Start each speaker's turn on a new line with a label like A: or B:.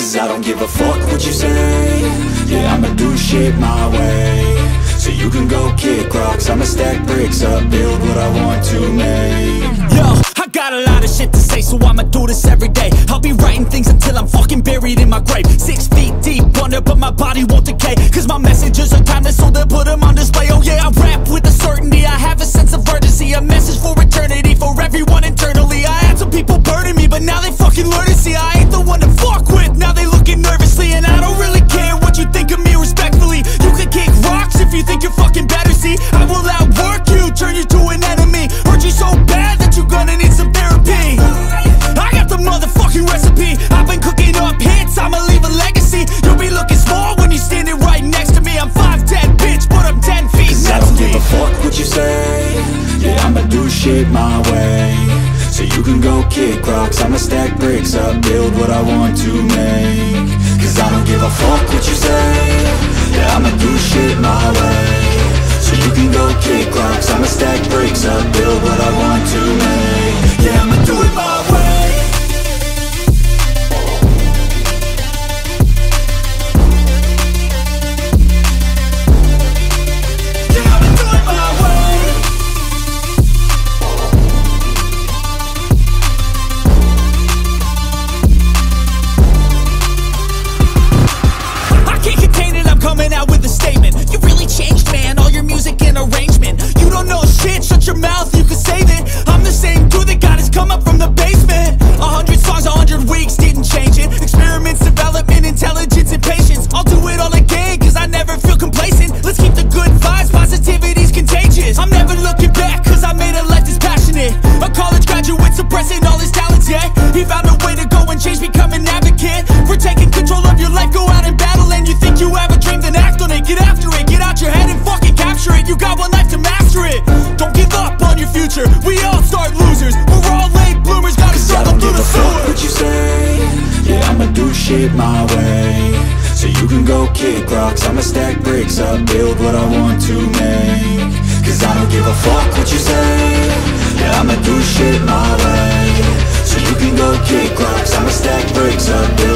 A: Cause I don't give a fuck what you say. Yeah, I'ma do shit my way. So you can go kick rocks, I'ma stack bricks up, build what I want to make.
B: Yo, I got a lot of shit to say, so I'ma do this every day. I'll be writing things until I'm fucking buried in my grave. 6 feet deep under, but my body won't decay. Cause my messages are timeless, so they'll put them on display. Oh yeah, I rap with a certainty, I have a sense of urgency. A message for eternity, for everyone internally. I had some people burning me, but now they fucking learn to see I ain't the one to fuck with, now they looking nervously. And I don't really care what you think of me, respectfully. You can kick rocks if you think you're fucking better, see. I will outwork you, turn you to an enemy. Hurt you so bad that you're gonna need some therapy. I got the motherfucking recipe, I've been cooking up hits, I'ma leave a legacy. You'll be looking small when you're standing right next to me. I'm 5'10", bitch, but I'm 10 feet.
A: Cause I don't give a fuck what you say. Yeah, I'ma do shit my way. So you can go kick rocks, I'ma stack bricks up, build what I want to make. Cause I don't give a fuck what you say. Yeah, I'ma do shit my way. So you can go kick rocks, I'ma stack bricks up, build what I want to make. Yeah, I'ma do it my way.
B: Coming out with a statement. You really changed, man, all your music and arrangement. You don't know shit, shut your mouth, you can save it. I'm the same dude that got his come up from the basement. 100 songs, 100 weeks, didn't change it. Experiments, development, intelligence, and patience. I'll do it all again, cause I never feel complacent. Let's keep the good vibes, positivity's contagious. I'm never looking back, cause I made a life that's passionate. A college graduate suppressing all his talents, yeah. He found a way to go and change, become an advocate for taking control of your life, go out and battle. And you think you have a dream, then act on it, get after it, get out your head and fucking capture it. You got one life to master it. Don't give up on your future, we all start losers. We're all late bloomers, gotta struggle through the sewer.
A: Fuck what you say. Yeah, I'ma do shit my way. So you can go kick rocks, I'ma stack bricks up, build what I want to make. Cause I don't give a fuck what you say. Yeah, I'ma do shit my way. So you can go kick rocks, I'ma stack bricks up, build